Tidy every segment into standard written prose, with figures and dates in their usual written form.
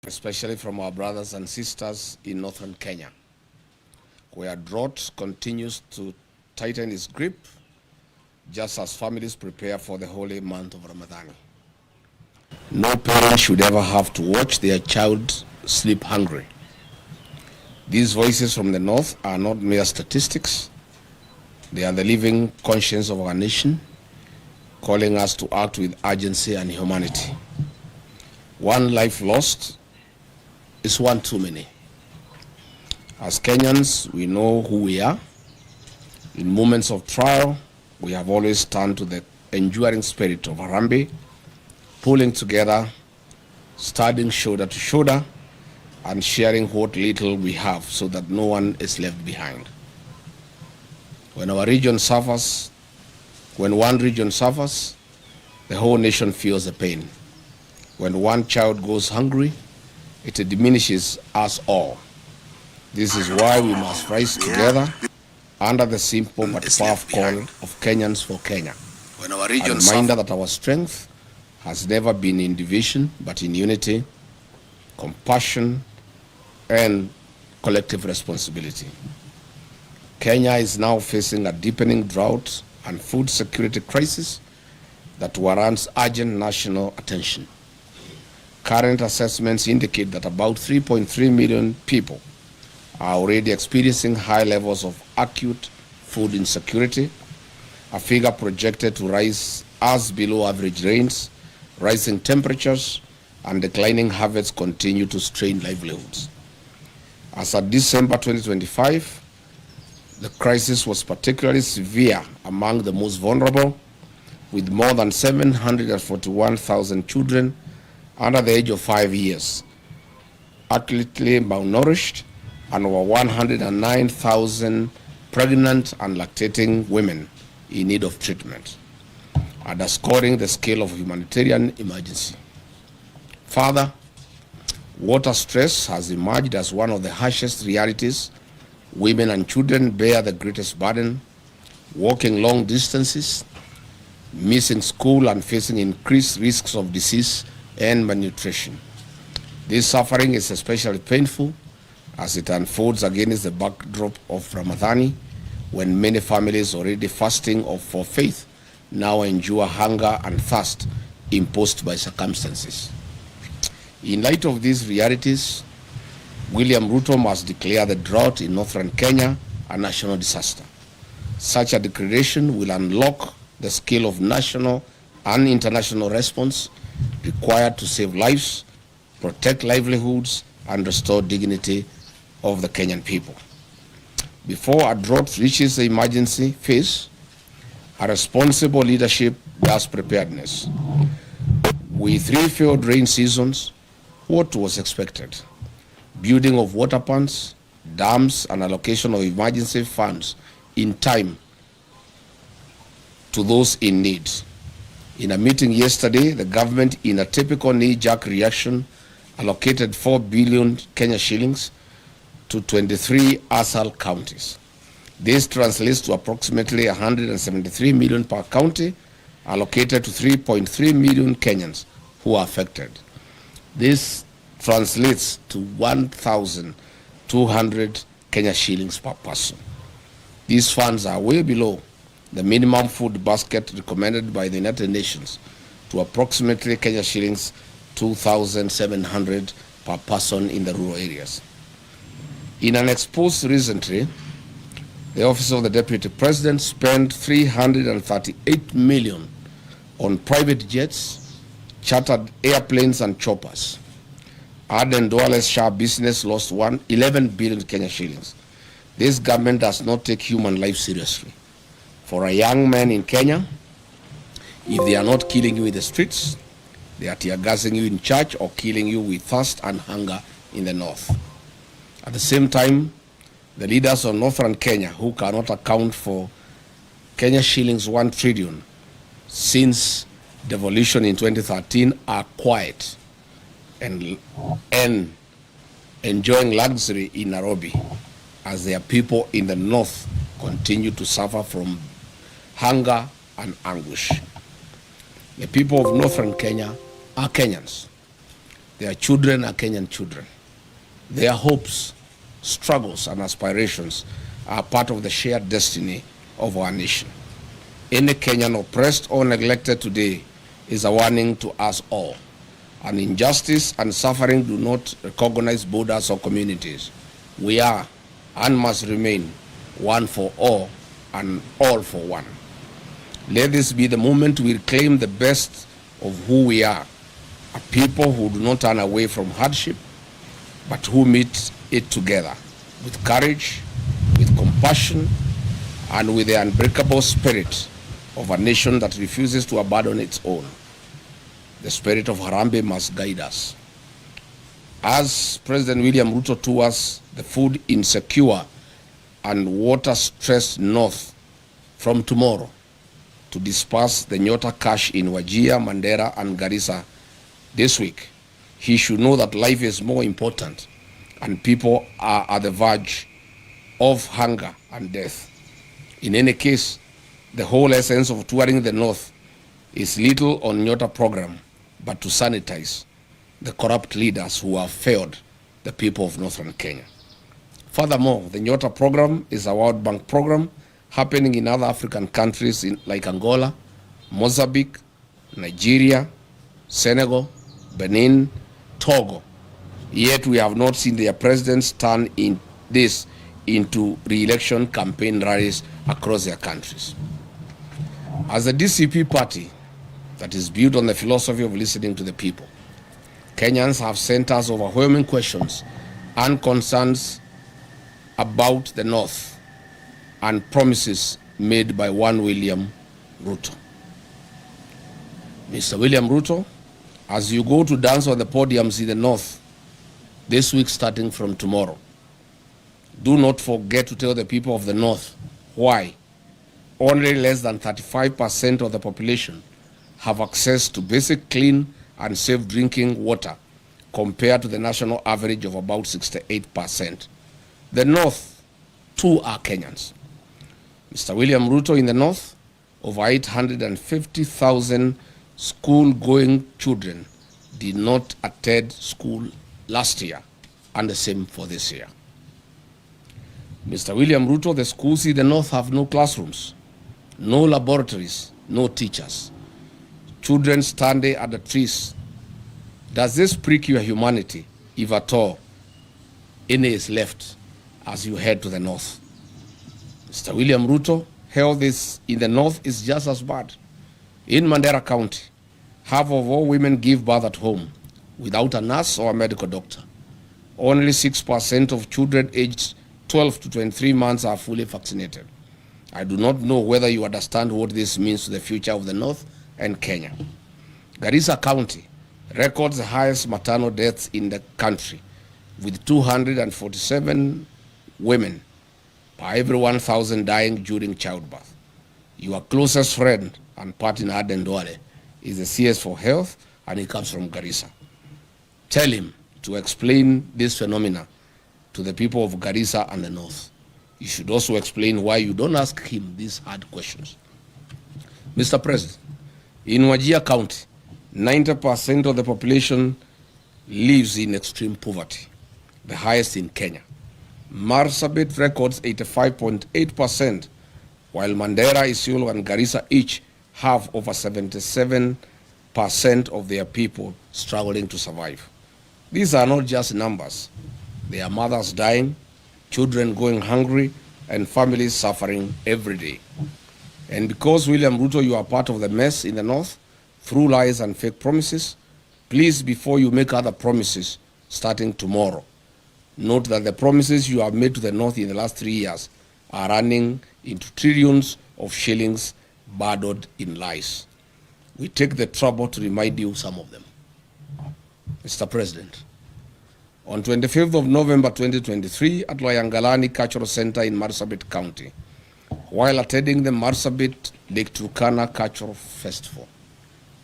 especially from our brothers and sisters in northern Kenya, where drought continues to tighten its grip just as families prepare for the holy month of Ramadan. No parent should ever have to watch their child sleep hungry. These voices from the north are not mere statistics. They are the living conscience of our nation, calling us to act with urgency and humanity. One life lost is one too many. As Kenyans, we know who we are. In moments of trial, we have always turned to the enduring spirit of Harambee, pulling together, standing shoulder to shoulder, and sharing what little we have so that no one is left behind. When one region suffers, the whole nation feels the pain. When one child goes hungry, it diminishes us all. This is why we must rise together under the simple but powerful call of Kenyans for Kenya. A reminder that our strength has never been in division, but in unity, compassion, and collective responsibility. Kenya is now facing a deepening drought and food security crisis that warrants urgent national attention. Current assessments indicate that about 3.3 million people are already experiencing high levels of acute food insecurity, a figure projected to rise as below average rains, rising temperatures, and declining harvests continue to strain livelihoods. As of December 2025, the crisis was particularly severe among the most vulnerable, with more than 741,000 children under the age of 5 years, acutely malnourished, and over 109,000 pregnant and lactating women in need of treatment, underscoring the scale of humanitarian emergency. Further, water stress has emerged as one of the harshest realities. Women and children bear the greatest burden, walking long distances, missing school, and facing increased risks of disease and malnutrition. This suffering is especially painful as it unfolds against the backdrop of Ramadan, when many families already fasting for faith now endure hunger and thirst imposed by circumstances. In light of these realities, William Ruto must declare the drought in northern Kenya a national disaster. Such a declaration will unlock the scale of national and international response required to save lives, protect livelihoods, and restore dignity of the Kenyan people. Before a drought reaches the emergency phase, a responsible leadership does preparedness. With 3 failed rain seasons, what was expected? Building of water ponds, dams, and allocation of emergency funds in time to those in need. In a meeting yesterday, the government, in a typical knee-jerk reaction, allocated 4 billion Kenya shillings to 23 ASAL counties. This translates to approximately 173 million per county, allocated to 3.3 million Kenyans who are affected. This translates to 1,200 Kenya shillings per person. These funds are way below the minimum food basket recommended by the United Nations to approximately Kenya shillings 2,700 per person in the rural areas. In an expose recently, the Office of the Deputy President spent 338 million on private jets, chartered airplanes, and choppers. Aden Duale's sharp business lost 11 billion Kenya shillings. This government does not take human life seriously. For a young man in Kenya, if they are not killing you in the streets, they are tear gassing you in church or killing you with thirst and hunger in the north. At the same time, the leaders of northern Kenya, who cannot account for Kenya shillings 1 trillion since devolution in 2013, are quiet and enjoying luxury in Nairobi as their people in the north continue to suffer from hunger and anguish. The people of northern Kenya are Kenyans. Their children are Kenyan children. Their hopes, struggles, and aspirations are part of the shared destiny of our nation. Any Kenyan oppressed or neglected today is a warning to us all. And injustice and suffering do not recognize borders or communities. We are and must remain one for all and all for one. Let this be the moment we reclaim the best of who we are, a people who do not turn away from hardship, but who meet it together with courage, with compassion, and with the unbreakable spirit of a nation that refuses to abandon its own. The spirit of Harambee must guide us. As President William Ruto tours the food insecure and water-stressed north from tomorrow to disperse the Nyota cash in Wajir, Mandera, and Garissa this week, he should know that life is more important and people are at the verge of hunger and death. In any case, the whole essence of touring the north is little on Nyota program, but to sanitize the corrupt leaders who have failed the people of northern Kenya. Furthermore, the Nyota program is a World Bank program happening in other African countries like Angola, Mozambique, Nigeria, Senegal, Benin, Togo. Yet we have not seen their presidents turn this into re-election campaign rallies across their countries. As a DCP party that is built on the philosophy of listening to the people, Kenyans have sent us overwhelming questions and concerns about the North and promises made by one William Ruto. Mr. William Ruto, as you go to dance on the podiums in the North this week starting from tomorrow, do not forget to tell the people of the North why only less than 35% of the population have access to basic clean and safe drinking water compared to the national average of about 68%. The North, too, are Kenyans. Mr. William Ruto, in the North, over 850,000 school-going children did not attend school last year, and the same for this year. Mr. William Ruto, the schools in the North have no classrooms, no laboratories, no teachers. Children standing at the trees. Does this prick your humanity, if at all any is left as you head to the North? Mr. William Ruto, health in the North is just as bad. In Mandera County, half of all women give birth at home without a nurse or a medical doctor. Only 6% of children aged 12 to 23 months are fully vaccinated. I do not know whether you understand what this means to the future of the North and Kenya. Garissa County records the highest maternal deaths in the country, with 247 women per every 1,000 dying during childbirth. Your closest friend and partner, Aden Duale, is the CS for Health, and he comes from Garissa. Tell him to explain this phenomena to the people of Garissa and the North. You should also explain why you don't ask him these hard questions. Mr. President, in Wajir County, 90% of the population lives in extreme poverty, the highest in Kenya. Marsabit records 85.8%, while Mandera, Isiolo, and Garissa each have over 77% of their people struggling to survive. These are not just numbers. They are mothers dying, children going hungry, and families suffering every day. And because, William Ruto, you are part of the mess in the North through lies and fake promises, please, before you make other promises starting tomorrow, note that the promises you have made to the North in the last 3 years are running into trillions of shillings burdened in lies. We take the trouble to remind you some of them. Mr. President, on 25th of November 2023 at Loyangalani Cultural Center in Marsabit County, while attending the Marsabit Lake Turkana Cultural Festival,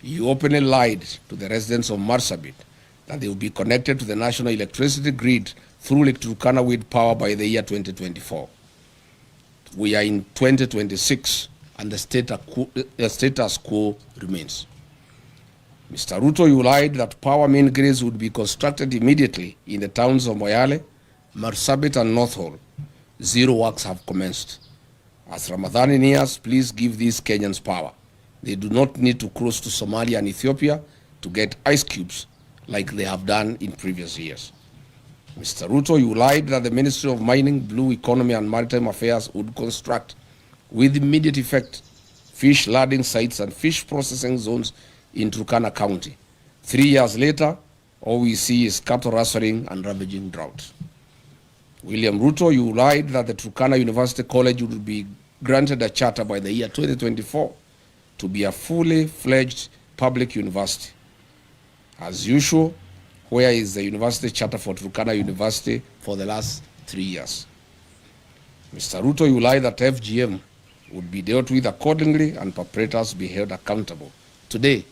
you openly lied to the residents of Marsabit that they will be connected to the national electricity grid through Lake Turkana wind power by the year 2024. We are in 2026 and the status quo remains. Mr. Ruto, you lied that power main grids would be constructed immediately in the towns of Moyale, Marsabit, and North Hall. Zero works have commenced. As Ramadan nears, please give these Kenyans power. They do not need to cross to Somalia and Ethiopia to get ice cubes like they have done in previous years. Mr. Ruto, you lied that the Ministry of Mining, Blue Economy and Maritime Affairs would construct with immediate effect fish landing sites and fish processing zones in Turkana County. 3 years later, all we see is cattle rustling and ravaging drought. William Ruto, you lied that the Turkana University College would be granted a charter by the year 2024 to be a fully fledged public university. As usual, where is the university charter for Turkana University for the last 3 years? Mr. Ruto, you lied that FGM would be dealt with accordingly and perpetrators be held accountable. Today,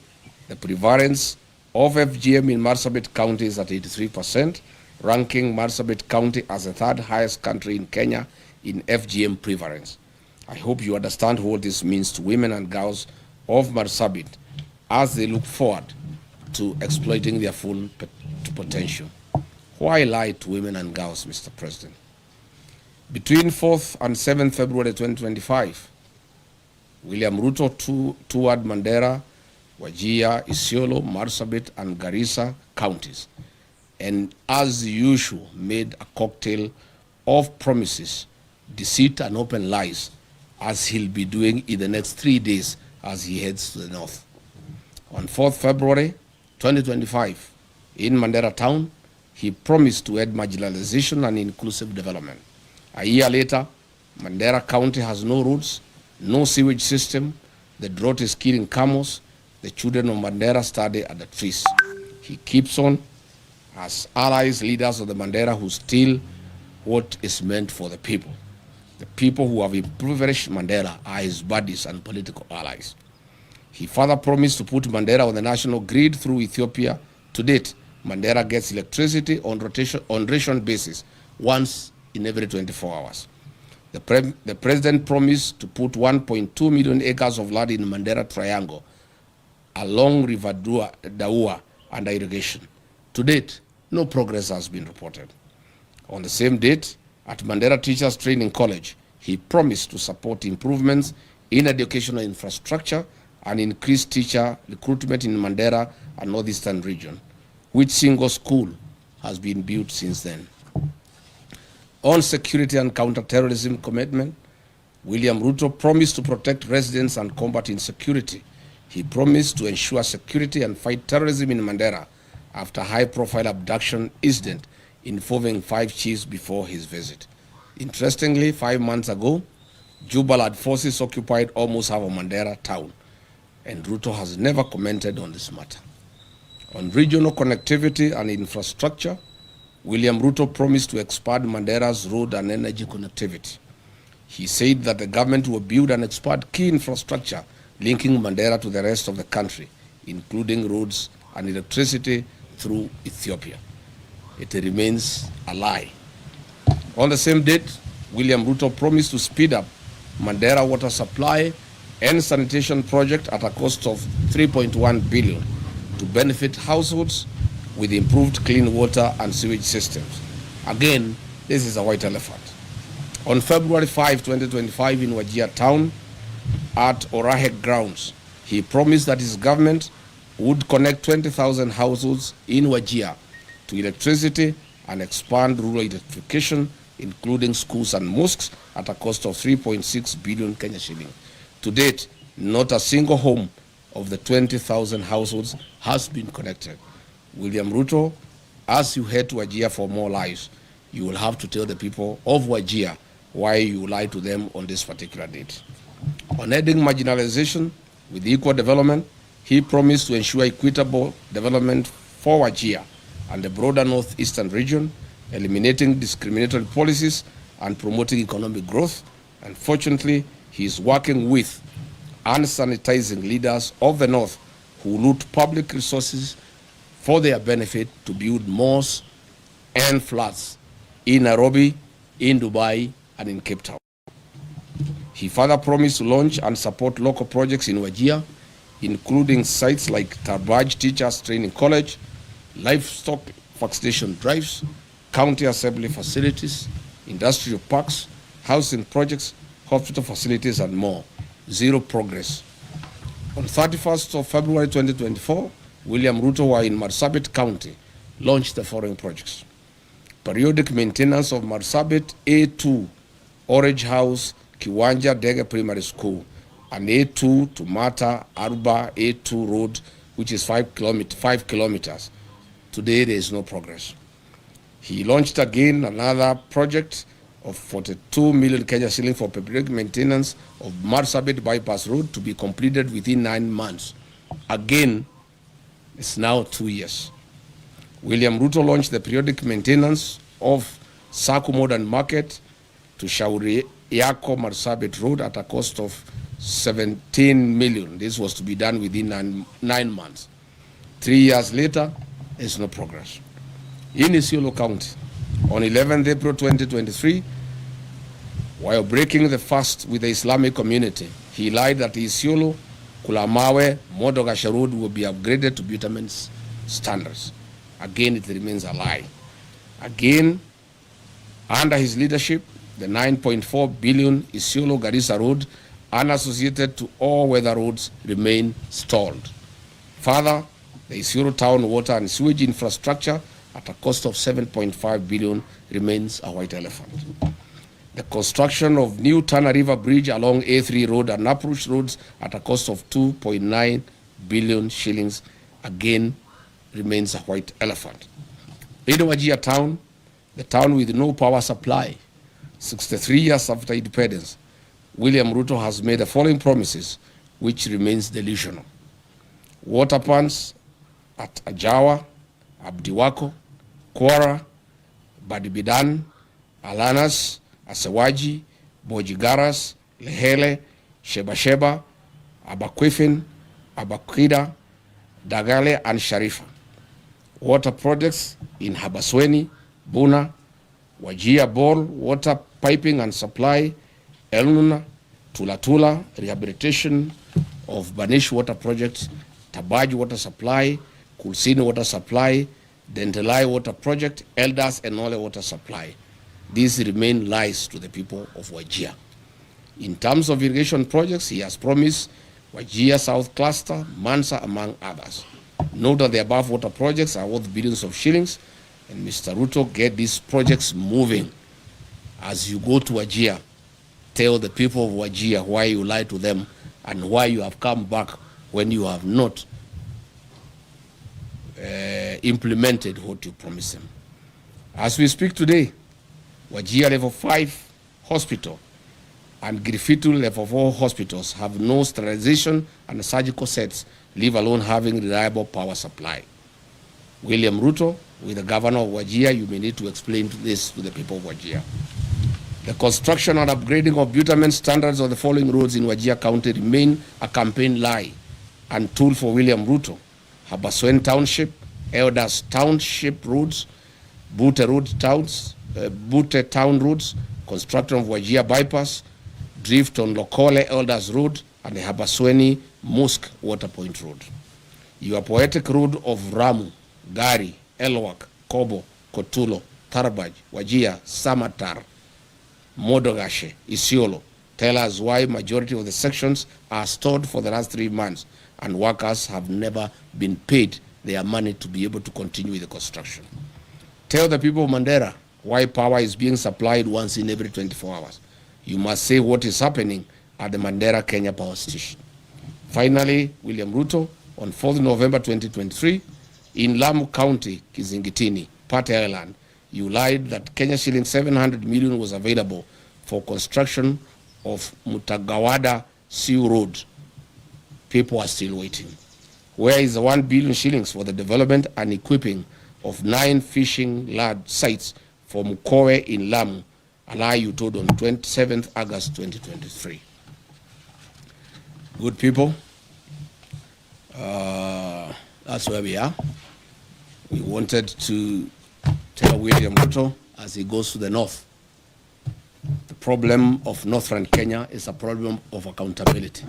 the prevalence of FGM in Marsabit County is at 83%, ranking Marsabit County as the third highest county in Kenya in FGM prevalence. I hope you understand what this means to women and girls of Marsabit as they look forward to exploiting their full potential. Why lie to women and girls, Mr. President? Between 4th and 7th February 2025, William Ruto toured Mandera, Wajir, Isiolo, Marsabit, and Garissa counties, and as usual made a cocktail of promises, deceit, and open lies, as he'll be doing in the next 3 days as he heads to the north. On 4th February 2025, in Mandera town, he promised to end marginalization and inclusive development. A year later, Mandera County has no roads, no sewage system, the drought is killing camels, the children of Mandera study at the trees. He keeps on as allies, leaders of the Mandera who steal what is meant for the people. The people who have impoverished Mandera are his buddies and political allies. He further promised to put Mandera on the national grid through Ethiopia. To date, Mandera gets electricity on ration basis once in every 24 hours. The president promised to put 1.2 million acres of land in Mandera Triangle along River Daua under irrigation. To date, no progress has been reported. On the same date, at Mandera Teachers Training College, he promised to support improvements in educational infrastructure and increase teacher recruitment in Mandera and Northeastern region, which single school has been built since then. On security and counter-terrorism commitment, William Ruto promised to protect residents and combat insecurity. He promised to ensure security and fight terrorism in Mandera after high-profile abduction incident involving 5 chiefs before his visit. Interestingly, 5 months ago, Jubaland forces occupied almost half of Mandera town, and Ruto has never commented on this matter. On regional connectivity and infrastructure, William Ruto promised to expand Mandera's road and energy connectivity. He said that the government will build and expand key infrastructure linking Mandera to the rest of the country, including roads and electricity through Ethiopia. It remains a lie. On the same date, William Ruto promised to speed up Mandera water supply and sanitation project at a cost of 3.1 billion to benefit households with improved clean water and sewage systems. Again, this is a white elephant. On February 5, 2025 in Wajir town at Orahek grounds, he promised that his government would connect 20,000 households in Wajir to electricity and expand rural electrification, including schools and mosques, at a cost of 3.6 billion Kenya shilling. To date, not a single home of the 20,000 households has been connected. William Ruto, as you head to Wajir for more lives, you will have to tell the people of Wajir why you lied to them on this particular date. On ending marginalization with equal development, he promised to ensure equitable development for Wajir and the broader northeastern region, eliminating discriminatory policies and promoting economic growth. Unfortunately, he is working with and sanitizing leaders of the north who loot public resources for their benefit to build malls and flats in Nairobi, in Dubai, and in Cape Town. He further promised to launch and support local projects in Wajir, including sites like Tarbaj Teachers Training College, livestock vaccination drives, county assembly facilities, industrial parks, housing projects, hospital facilities, and more. Zero progress. On 31st of February 2024, William Ruto in Marsabit County launched the following projects. Periodic maintenance of Marsabit A2, Orange House, Kiwanja Dege Primary School, and A2 to Mata Aruba A2 road, which is 5 kilometers. Today there is no progress. He launched again another project of 42 million Kenya shilling for periodic maintenance of Marsabit Bypass Road to be completed within 9 months. Again, it's now 2 years. William Ruto launched the periodic maintenance of Saku Modern Market to Shauri Yako Marsabit Road at a cost of 17 million. This was to be done within 9 months. 3 years later, there's no progress. In Isiolo County, on 11th April 2023, while breaking the fast with the Islamic community, he lied that Isiolo, Kulamawe, Modogashe Road will be upgraded to bitumen standards. Again, it remains a lie. Again, under his leadership, the 9.4 billion Isiolo Garissa Road, unassociated to all weather roads, remain stalled. Further, the Isiolo town water and sewage infrastructure at a cost of 7.5 billion remains a white elephant. The construction of new Tana River Bridge along A3 Road and Approach Roads at a cost of 2.9 billion shillings again remains a white elephant. In Wajir town, the town with no power supply, 63 years after independence, William Ruto has made the following promises, which remains delusional. Water plants at Ajawa, Abdiwako, Kwara, Badibidan, Alanas, Asewaji, Bojigaras, Lehele, Sheba, Abakwifin, Abakwida, Dagale, and Sharifa. Water projects in Habasweni, Buna, Wajia Bol, water piping and supply, Elnuna, Tulatula, rehabilitation of Banish water project, Tabaj water supply, Kulsini water supply, Dentelai water project, Elders and Ole water supply. These remain lies to the people of Wajir. In terms of irrigation projects, he has promised Wajir South Cluster, Mansa, among others. Note that the above water projects are worth billions of shillings, and Mr. Ruto, get these projects moving. As you go to Wajir, tell the people of Wajir why you lied to them and why you have come back when you have not implemented what you promised them. As we speak today, Wajir Level 5 Hospital and Griffith Level 4 hospitals have no sterilization and surgical sets, leave alone having reliable power supply. William Ruto, with the governor of Wajir, you may need to explain this to the people of Wajir. The construction and upgrading of bitumen standards of the following roads in Wajir County remain a campaign lie and tool for William Ruto. Habaswen Township, Elders Township roads, Bute Town roads, construction of Wajir Bypass, drift on Lokole Elders Road, and the Habasweni Mosque Water Point Road. Your poetic road of Ramu, Gari, Elwak, Kobo, Kotulo, Tarbaj, Wajir, Samatar, Modogashe, Isiolo, tell us why majority of the sections are stored for the last 3 months and workers have never been paid their money to be able to continue with the construction. Tell the people of Mandera why power is being supplied once in every 24 hours. You must say what is happening at the Mandera Kenya Power Station. Finally, William Ruto, on 4th November 2023, in Lamu County, Kizingitini, Pate Island, you lied that Kenya shilling 700 million was available for construction of Mutagawada Sea Road. People are still waiting. Where is the 1 billion shillings for the development and equipping of 9 fishing lad sites for Mukowe in Lamu, a lie you told on 27th August 2023. Good people, that's where we are. We wanted to tell William Ruto as he goes to the north, the problem of northern Kenya is a problem of accountability.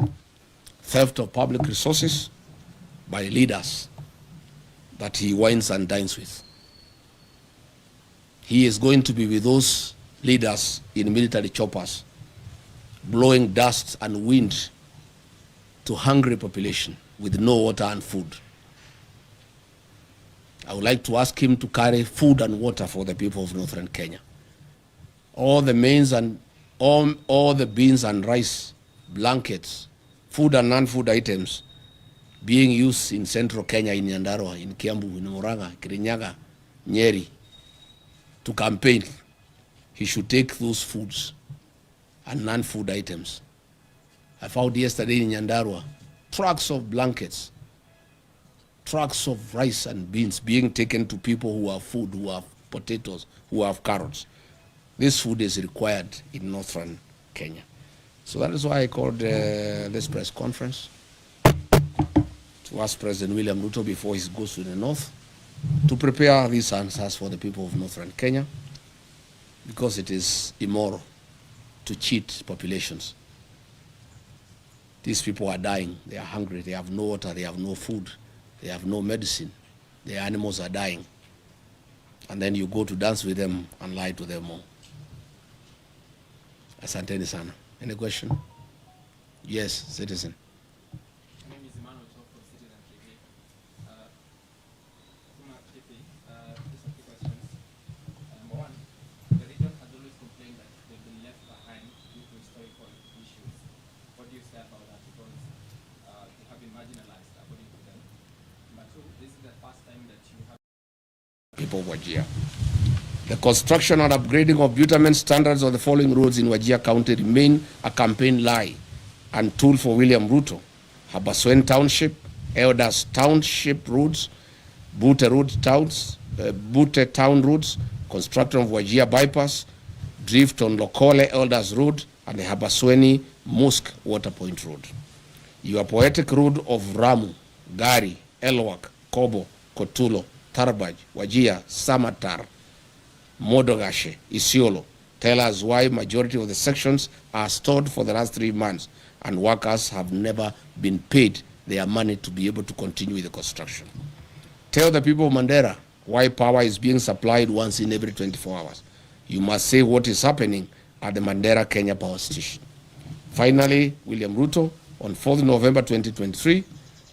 theft of public resources by leaders that he wines and dines with. He is going to be with those leaders in military choppers, blowing dust and wind to hungry population with no water and food. I would like to ask him to carry food and water for the people of northern Kenya. All the mains and all the beans and rice, blankets, food and non-food items being used in central Kenya, in Nyandarua, in Kiambu, in Murang'a, Kirinyaga, Nyeri, to campaign, he should take those foods and non-food items. I found yesterday in Nyandarua trucks of blankets, trucks of rice and beans being taken to people who have food, who have potatoes, who have carrots. This food is required in northern Kenya. So that is why I called this press conference to ask President William Ruto before he goes to the north to prepare these answers for the people of northern Kenya, because it is immoral to cheat populations. These people are dying, they are hungry, they have no water, they have no food, they have no medicine, their animals are dying. And then you go to dance with them and lie to them all. Asanteni sana. Any question? Yes, citizen. People of Wajir. The construction and upgrading of bitumen standards of the following roads in Wajir County remain a campaign lie and tool for William Ruto. Habaswen Township, Elders Township roads, Butte Town roads, construction of Wajir bypass, drift on Lokole Elders Road, and the Habasweni Mosque Waterpoint Road. Your poetic road of Ramu, Gari, Elwak, Kobo, Kotulo, Tarbaj, Wajir, Samatar, Modogashe, Isiolo. Tell us why majority of the sections are stored for the last 3 months and workers have never been paid their money to be able to continue with the construction. Tell the people of Mandera why power is being supplied once in every 24 hours. You must say what is happening at the Mandera Kenya Power Station. Finally, William Ruto, on 4th November 2023,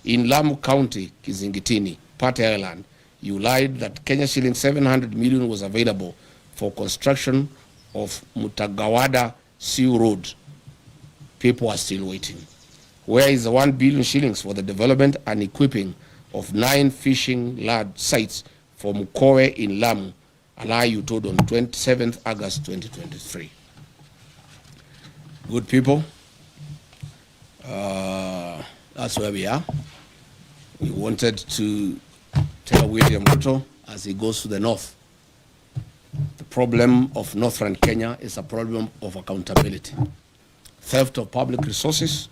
in Lamu County, Kizingitini, Pate Island, you lied that Kenya shilling 700 million was available for construction of Mutagawada Sea Road. People are still waiting. Where is the 1 billion shillings for the development and equipping of 9 fishing lad sites for Mukowe in Lamu, a lie you told on 27th August 2023? Good people, that's where we are. We wanted to tell William Ruto as he goes to the north, the problem of northern Kenya is a problem of accountability. Theft of public resources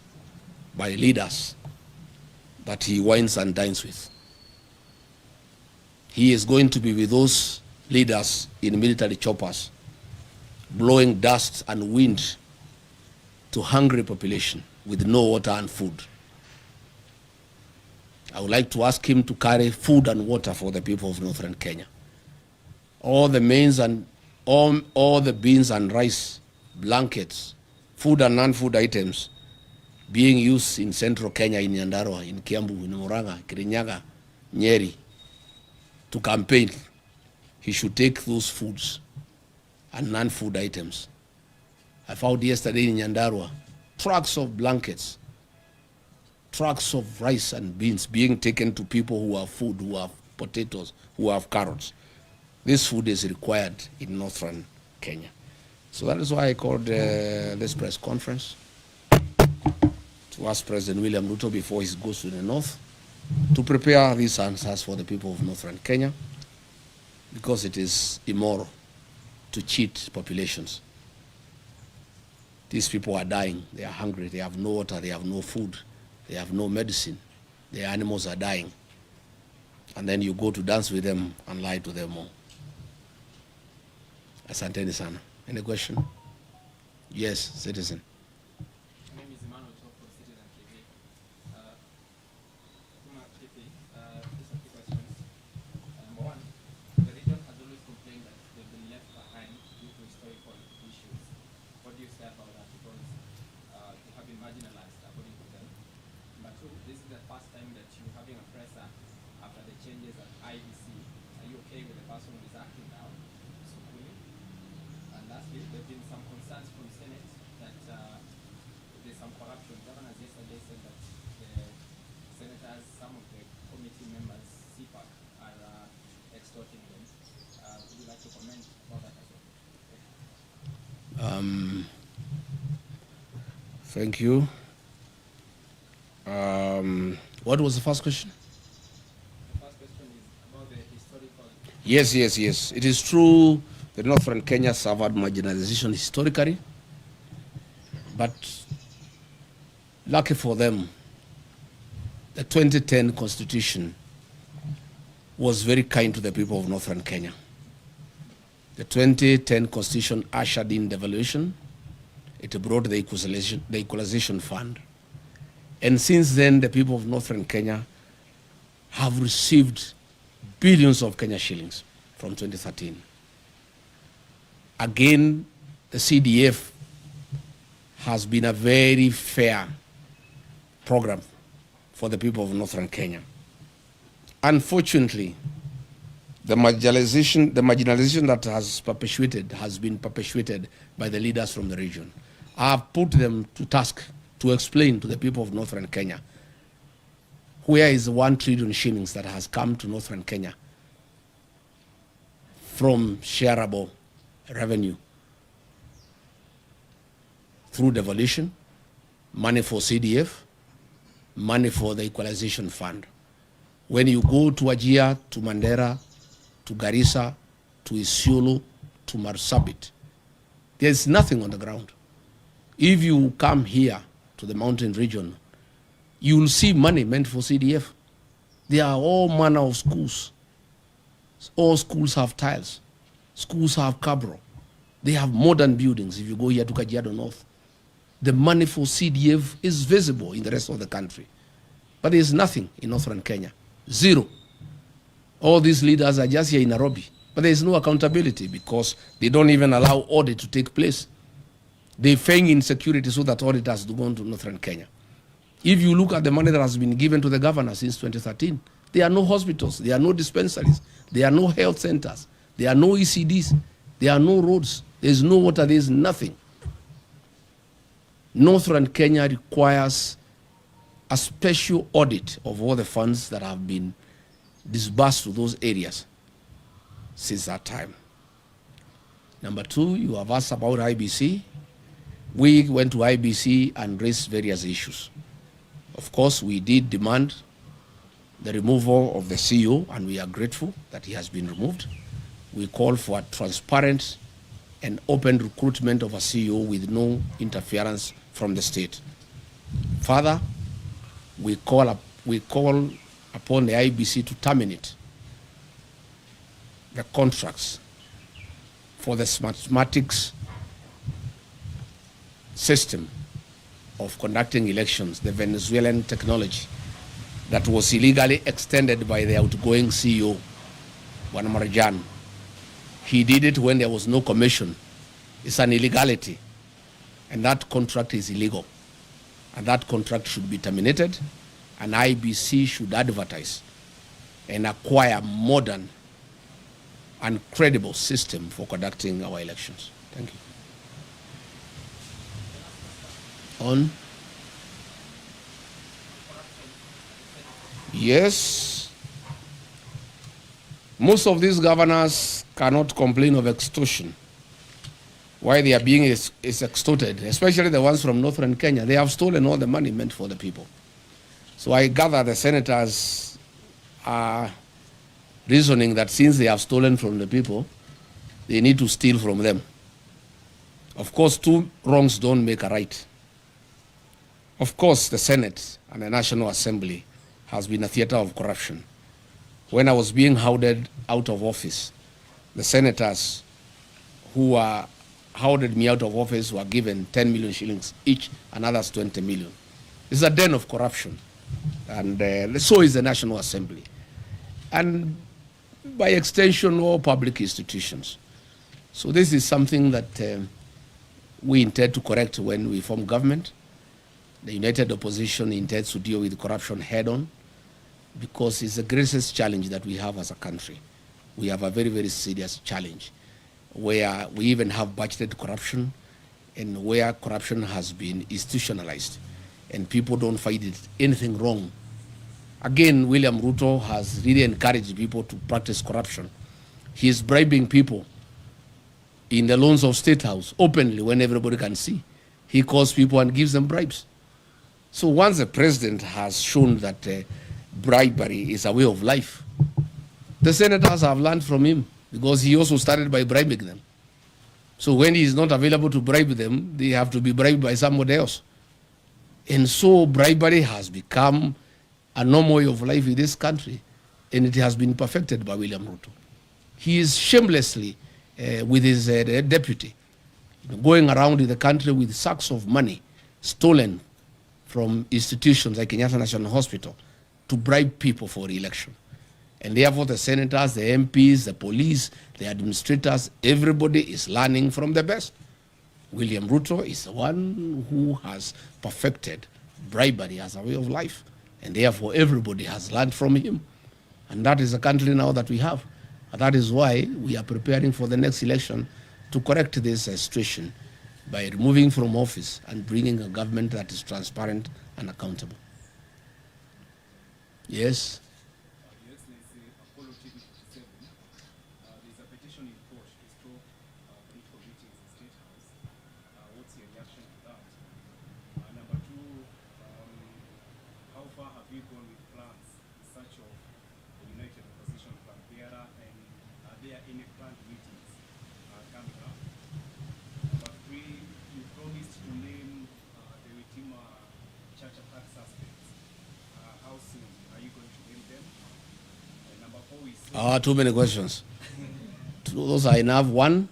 by leaders that he wines and dines with. He is going to be with those leaders in military choppers, blowing dust and wind to hungry population with no water and food. I would like to ask him to carry food and water for the people of northern Kenya. All the mains and all the beans and rice, blankets, food and non-food items being used in central Kenya, in Nyandarua, in Kiambu, in Murang'a, Kirinyaga, Nyeri, to campaign, he should take those foods and non-food items. I found yesterday in Nyandarua trucks of blankets, trucks of rice and beans being taken to people who have food, who have potatoes, who have carrots. This food is required in northern Kenya. So that is why I called this press conference to ask President William Ruto before he goes to the north to prepare these answers for the people of northern Kenya, because it is immoral to cheat populations. These people are dying, they are hungry, they have no water, they have no food, they have no medicine, their animals are dying. And then you go to dance with them and lie to them all. Asanteni sana. Any question? Yes, citizen. person who is acting now, Sukuli. And lastly, there have been some concerns from Senate that there's some corruption. Governors yesterday said that the senators, some of the committee members, CPAC, are extorting them. Would you like to comment about that as well? Thank you. What was the first question? The first question is about the historical. Yes. It is true that Northern Kenya suffered marginalization historically, but lucky for them, the 2010 Constitution was very kind to the people of Northern Kenya. The 2010 Constitution ushered in devolution. It brought the equalization fund. And since then, the people of Northern Kenya have received billions of Kenya shillings from 2013. Again, the CDF has been a very fair program for the people of Northern Kenya. Unfortunately, the marginalization that has been perpetuated by the leaders from the region. I have put them to task to explain to the people of Northern Kenya where is the 1 trillion shillings that has come to Northern Kenya from shareable revenue through devolution, money for CDF, money for the equalization fund. When you go to Wajir, to Mandera, to Garissa, to Isiolo, to Marsabit, there's nothing on the ground. If you come here to the mountain region, you will see money meant for CDF. There are all manner of schools. All schools have tiles. Schools have cabro. They have modern buildings. If you go here to Kajiado North, the money for CDF is visible in the rest of the country. But there's nothing in Northern Kenya. Zero. All these leaders are just here in Nairobi. But there's no accountability because they don't even allow audit to take place. They feign insecurity so that audit has to go on to Northern Kenya. If you look at the money that has been given to the governor since 2013, there are no hospitals, there are no dispensaries, there are no health centers, there are no ECDs, there are no roads, there's no water, there's nothing. Northern Kenya requires a special audit of all the funds that have been disbursed to those areas since that time. Number two, you have asked about IBC. We went to IBC and raised various issues. Of course, we did demand the removal of the CEO, and we are grateful that he has been removed. We call for a transparent and open recruitment of a CEO with no interference from the state. Further, we call upon the IBC to terminate the contracts for the mathematics system of conducting elections, the Venezuelan technology that was illegally extended by the outgoing CEO, Juan Marjan. He did it when there was no commission. It's an illegality, and that contract is illegal. And that contract should be terminated, and IBC should advertise and acquire modern and credible system for conducting our elections. Thank you. On? Yes. Most of these governors cannot complain of extortion. Why they are being is extorted, especially the ones from Northern Kenya. They have stolen all the money meant for the people. So I gather the senators are reasoning that since they have stolen from the people, they need to steal from them. Of course, two wrongs don't make a right. Of course, the Senate and the National Assembly has been a theater of corruption. When I was being hounded out of office, the senators who hounded me out of office were given 10 million shillings each, and others 20 million. It's a den of corruption. And so is the National Assembly. And by extension, all public institutions. So this is something that we intend to correct when we form government. The United Opposition intends to deal with corruption head-on because it's the greatest challenge that we have as a country. we have a very, very serious challenge where we even have budgeted corruption and where corruption has been institutionalized and people don't find it anything wrong. Again, William Ruto has really encouraged people to practice corruption. He is bribing people in the loans of State House openly when everybody can see. He calls people and gives them bribes. So once the president has shown that bribery is a way of life, the senators have learned from him because he also started by bribing them. So when he is not available to bribe them, they have to be bribed by somebody else. And so bribery has become a normal way of life in this country, and it has been perfected by William Ruto. He is shamelessly, with his deputy, going around in the country with sacks of money stolen from institutions like Kenyatta National Hospital to bribe people for re-election. And therefore the senators, the MPs, the police, the administrators, everybody is learning from the best. William Ruto is the one who has perfected bribery as a way of life. And therefore everybody has learned from him. And that is the country now that we have. And that is why we are preparing for the next election to correct this situation by removing from office and bringing a government that is transparent and accountable. Yes? Yes, let's say Apollo TV 57. There's a petition in court to stop political meetings in State House. What's your reaction to that? Number two, how far have you gone with plans in search of the United Opposition Plan bearer, and are there any planned meetings coming up? Number three, you promised to name the Witima Church attack suspects. How soon are you going to name them? And number four is... Too many questions. Those are enough. One,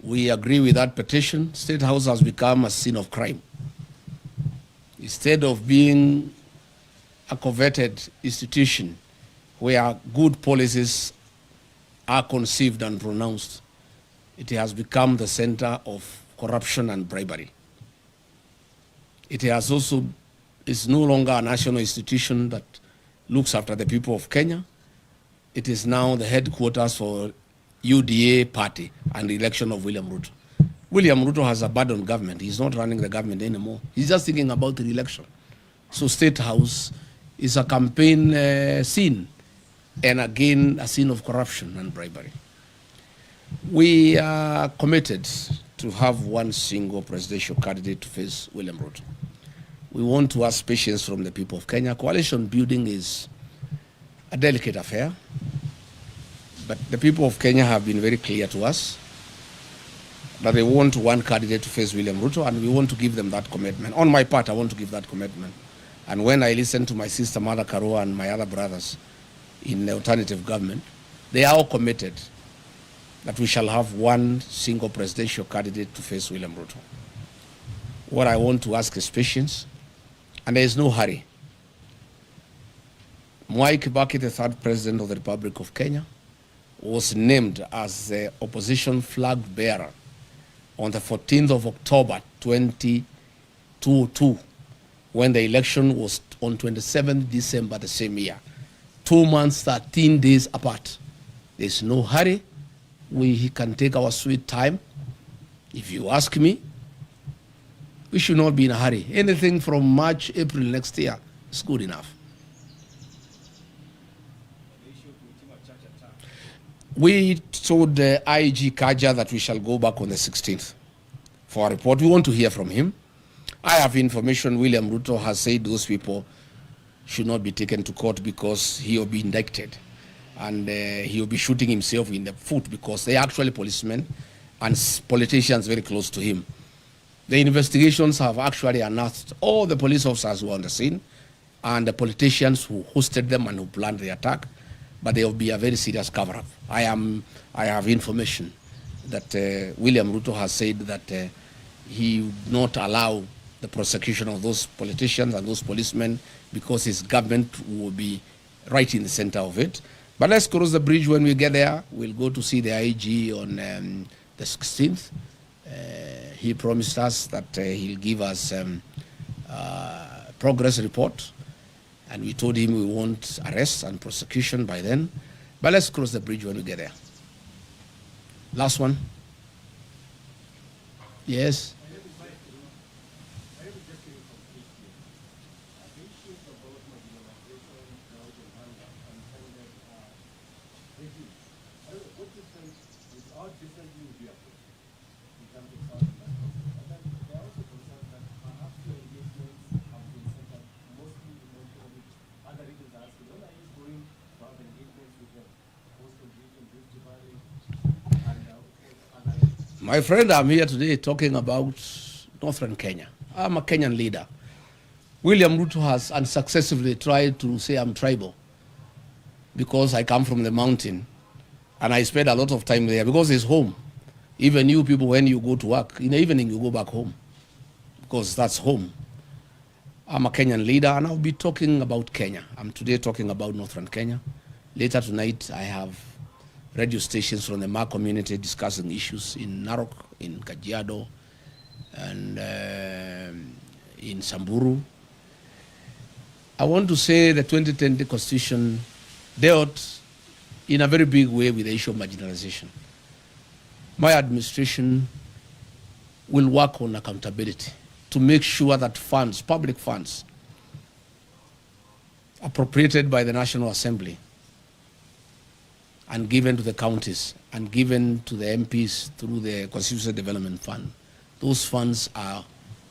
we agree with that petition. State House has become a scene of crime. Instead of being a coveted institution where good policies are conceived and pronounced, it has become the center of corruption and bribery. It has also is no longer a national institution that looks after the people of Kenya. It is now the headquarters for UDA party and the election of William Ruto. William Ruto has abandoned government. He's not running the government anymore. He's just thinking about the election. So State House is a campaign scene, and again, a scene of corruption and bribery. We are committed to have one single presidential candidate to face William Ruto. We want to ask patience from the people of Kenya. Coalition building is a delicate affair, but the people of Kenya have been very clear to us that they want one candidate to face William Ruto, and we want to give them that commitment. On my part, I want to give that commitment. And when I listen to my sister Mother Karua and my other brothers in the alternative government, they are all committed that we shall have one single presidential candidate to face William Ruto. What I want to ask is patience, and there is no hurry. Mwai Kibaki, the third president of the Republic of Kenya, was named as the opposition flag bearer on the 14th of October 2022, when the election was on 27th December the same year. 2 months, 13 days apart. There's no hurry. We can take our sweet time. If you ask me, we should not be in a hurry. Anything from March, April next year is good enough. We told IG Kaja that we shall go back on the 16th for a report. We want to hear from him. I have information William Ruto has said those people should not be taken to court because he will be indicted. And he will be shooting himself in the foot because they are actually policemen and politicians very close to him. The investigations have actually unearthed all the police officers who were on the scene and the politicians who hosted them and who planned the attack. But there will be a very serious cover-up. I have information that William Ruto has said that he would not allow the prosecution of those politicians and those policemen because his government will be right in the center of it. But let's cross the bridge when we get there. We'll go to see the IG on the 16th. He promised us that he'll give us progress report. And we told him we want arrest and prosecution by then. But let's cross the bridge when we get there. Last one. Yes. My friend, I'm here today talking about northern Kenya. I'm a Kenyan leader. William Ruto has unsuccessfully tried to say I'm tribal because I come from the mountain and I spend a lot of time there because it's home. Even you people, when you go to work, in the evening you go back home because that's home. I'm a Kenyan leader and I'll be talking about Kenya. I'm today talking about northern Kenya. Later tonight I have radio stations from the Ma community discussing issues in Narok, in Kajiado, and in Samburu. I want to say the 2010 Constitution dealt in a very big way with the issue of marginalization. My administration will work on accountability to make sure that funds, public funds, appropriated by the National Assembly and given to the counties and given to the MPs through the Constituency Development Fund, those funds are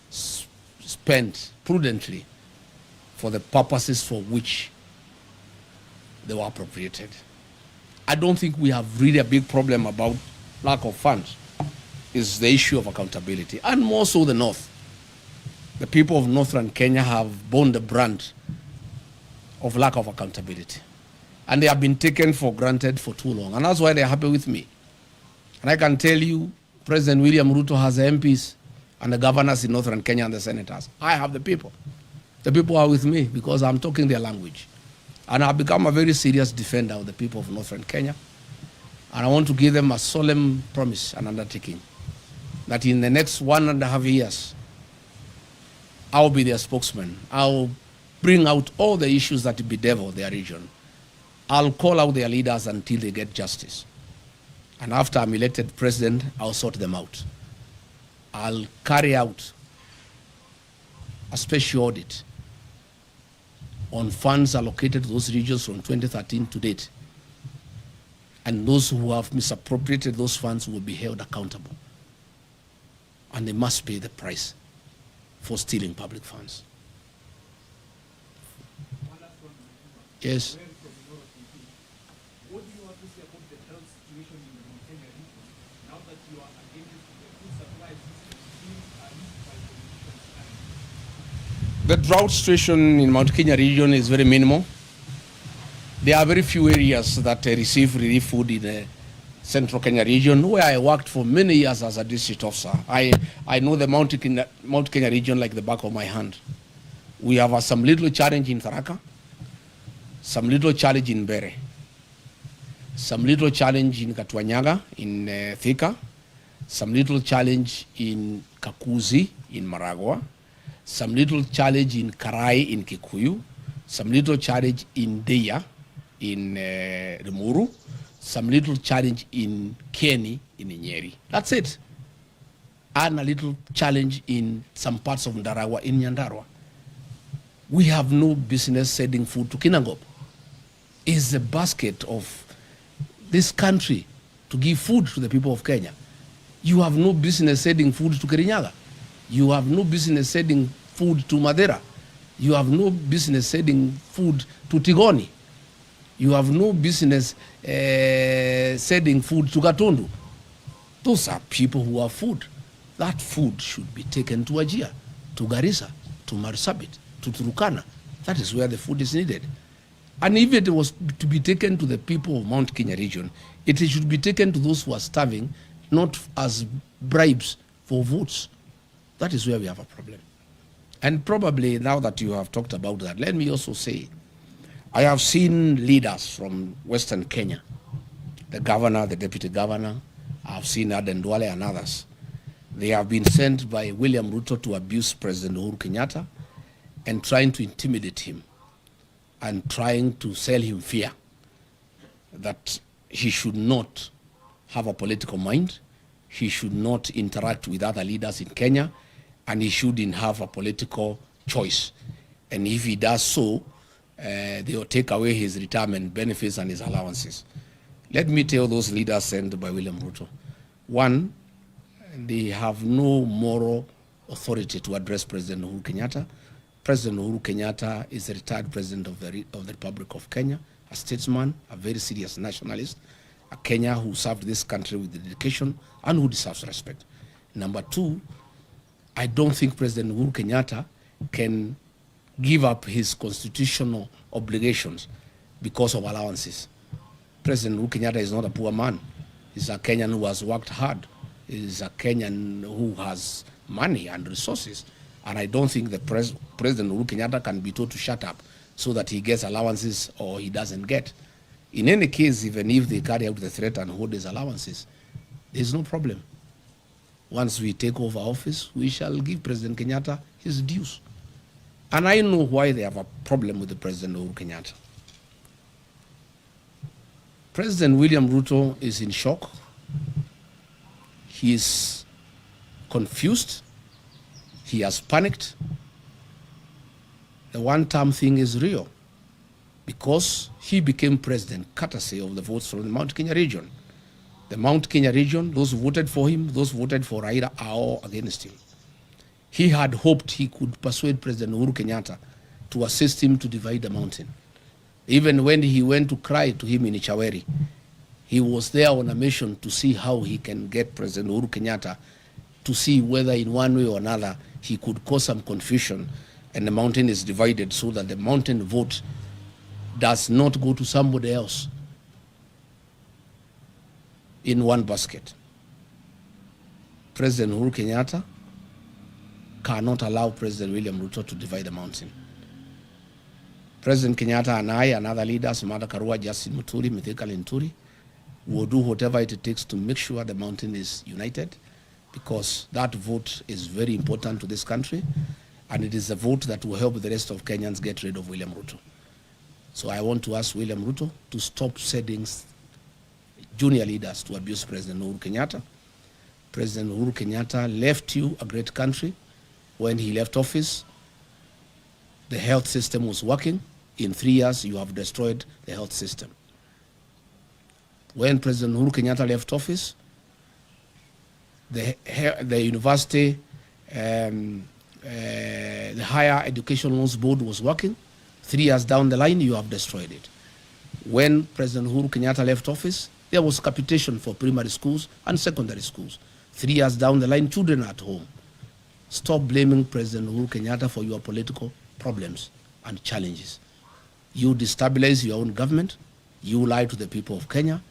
spent prudently for the purposes for which they were appropriated. I don't think we have really a big problem about lack of funds. It's the issue of accountability, and more so the North. The people of northern Kenya have borne the brunt of lack of accountability. And they have been taken for granted for too long. And that's why they're happy with me. And I can tell you, President William Ruto has the MPs and the governors in northern Kenya and the senators. I have the people. The people are with me because I'm talking their language. And I've become a very serious defender of the people of northern Kenya. And I want to give them a solemn promise and undertaking that in the next 1.5 years, I'll be their spokesman. I'll bring out all the issues that bedevil their region. I'll call out their leaders until they get justice. And after I'm elected president, I'll sort them out. I'll carry out a special audit on funds allocated to those regions from 2013 to date. And those who have misappropriated those funds will be held accountable. And they must pay the price for stealing public funds. Yes. What do you have to say about the drought situation in the Mount Kenya region now that you are against the food supply system being used by politicians? The drought situation in Mount Kenya region is very minimal. There are very few areas that receive relief food in the central Kenya region, where I worked for many years as a district officer. I know the Mount Kenya region like the back of my hand. We have some little challenge in Tharaka, some little challenge in Bere, some little challenge in Katwanyaga, in Thika, some little challenge in Kakuzi, in Maragua, some little challenge in Karai, in Kikuyu, some little challenge in Deya, in Rimuru, some little challenge in Kieni, in Nyeri. That's it. And a little challenge in some parts of Ndarawa, in Nyandarua. We have no business sending food to Kinangop. It's the basket of this country to give food to the people of Kenya. You have no business sending food to Kirinyaga. You have no business sending food to Madera. You have no business sending food to Tigoni. You have no business sending food to Gatundu. Those are people who have food. That food should be taken to Wajir, to Garissa, to Marsabit, to Turukana. That is where the food is needed. And if it was to be taken to the people of Mount Kenya region, it should be taken to those who are starving, not as bribes for votes. That is where we have a problem. And probably now that you have talked about that, let me also say, I have seen leaders from Western Kenya, the governor, the deputy governor, I've seen Aden Duale and others. They have been sent by William Ruto to abuse President Uhuru Kenyatta and trying to intimidate him and trying to sell him fear that he should not have a political mind, he should not interact with other leaders in Kenya, and he shouldn't have a political choice. And if he does so, they will take away his retirement benefits and his allowances. Let me tell those leaders sent by William Ruto. One, they have no moral authority to address President Uhuru Kenyatta. President Uhuru Kenyatta is a retired president of the Republic of Kenya, a statesman, a very serious nationalist, a Kenya who served this country with dedication and who deserves respect. Number two, I don't think President Uhuru Kenyatta can give up his constitutional obligations because of allowances. President Uhuru Kenyatta is not a poor man. He's a Kenyan who has worked hard. He's a Kenyan who has money and resources. And I don't think that President Uhuru Kenyatta can be told to shut up so that he gets allowances or he doesn't get. In any case, even if they carry out the threat and hold his allowances, there's no problem. Once we take over office, we shall give President Kenyatta his dues. And I know why they have a problem with the President Uhuru Kenyatta. President William Ruto is in shock. He is confused. He has panicked. The one-term thing is real because he became president courtesy of the votes from the Mount Kenya region. The Mount Kenya region, those who voted for him, those who voted for Raila are all against him. He had hoped he could persuade President Uhuru Kenyatta to assist him to divide the mountain. Even when he went to cry to him in Ichaweri, he was there on a mission to see how he can get President Uhuru Kenyatta to see whether in one way or another he could cause some confusion and the mountain is divided so that the mountain vote does not go to somebody else in one basket. President Uhuru Kenyatta cannot allow President William Ruto to divide the mountain. President Kenyatta and I and other leaders, Martha Karua, Justin Muturi, Mithika Linturi, will do whatever it takes to make sure the mountain is united, because that vote is very important to this country, and it is a vote that will help the rest of Kenyans get rid of William Ruto. So I want to ask William Ruto to stop sending junior leaders to abuse President Uhuru Kenyatta. President Uhuru Kenyatta left you a great country. When he left office, the health system was working. In 3 years, you have destroyed the health system. When President Uhuru Kenyatta left office, the university, the Higher Education Loans Board was working. 3 years down the line, you have destroyed it. When President Uhuru Kenyatta left office, there was capitation for primary schools and secondary schools. 3 years down the line, children are at home. Stop blaming President Uhuru Kenyatta for your political problems and challenges. You destabilize your own government. You lie to the people of Kenya.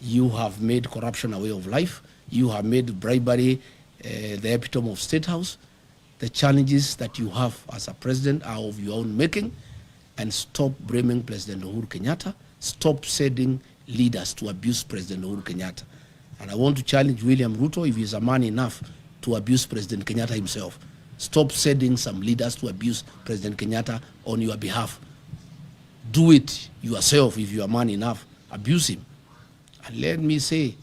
You have made corruption a way of life. You have made bribery the epitome of State House. The challenges that you have as a president are of your own making. And stop blaming President Uhuru Kenyatta. Stop sending leaders to abuse President Uhuru Kenyatta. And I want to challenge William Ruto, if he's a man enough to abuse President Kenyatta himself. Stop sending some leaders to abuse President Kenyatta on your behalf. Do it yourself if you are man enough. Abuse him. And let me say,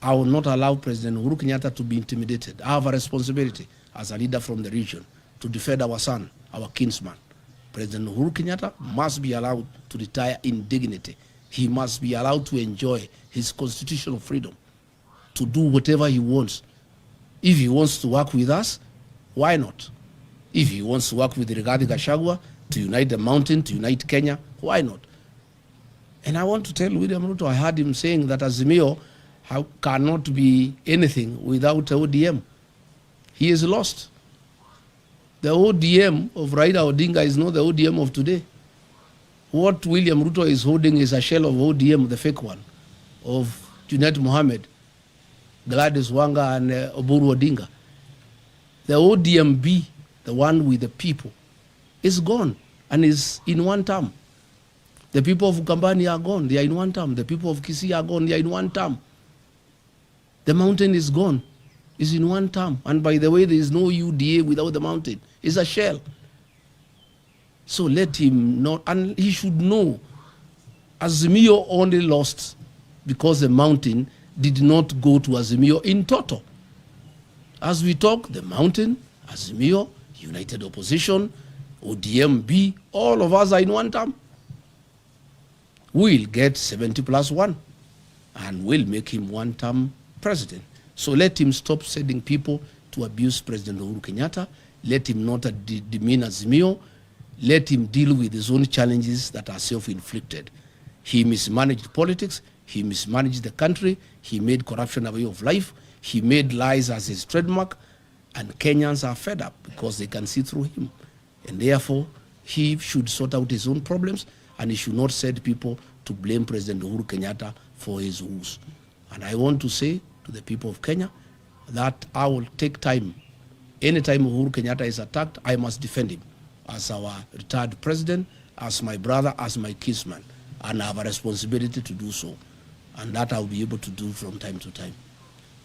I will not allow President Uhuru Kenyatta to be intimidated. I have a responsibility as a leader from the region to defend our son, our kinsman. President Uhuru Kenyatta must be allowed to retire in dignity. He must be allowed to enjoy his constitutional freedom to do whatever he wants. If he wants to work with us, why not? If he wants to work with Rigathi Gachagua to unite the mountain, to unite Kenya, why not? And I want to tell William Ruto, I heard him saying that Azimio cannot be anything without ODM. He is lost. The ODM of Raila Odinga is not the ODM of today. What William Ruto is holding is a shell of ODM, the fake one, of Junet Mohammed, Gladys Wanga, and Oburu Odinga. The ODMB, the one with the people, is gone and is in one term. The people of Ukambani are gone, they are in one term. The people of Kisii are gone, they are in one term. The mountain is gone, is in one term. And by the way, there is no UDA without the mountain. It's a shell. So let him not, and he should know Azimio only lost because the mountain did not go to Azimio in total. As we talk, the mountain, Azimio, United Opposition, ODMB, all of us are in one term. We'll get 70+1 and we'll make him one-term president. So let him stop sending people to abuse President Uhuru Kenyatta. Let him not demean Azimio. Let him deal with his own challenges that are self-inflicted. He mismanaged politics. He mismanaged the country. He made corruption a way of life. He made lies as his trademark. And Kenyans are fed up because they can see through him. And therefore, he should sort out his own problems, and he should not send people to blame President Uhuru Kenyatta for his woes. And I want to say to the people of Kenya that I will take time. Anytime Uhuru Kenyatta is attacked, I must defend him as our retired president, as my brother, as my kinsman. And I have a responsibility to do so. And that I'll be able to do from time to time.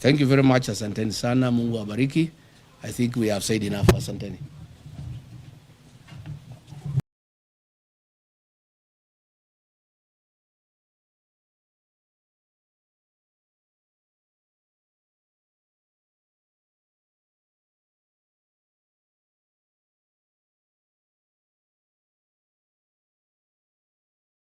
Thank you very much, asanteni sana. Mungu awabariki. I think we have said enough, asanteni.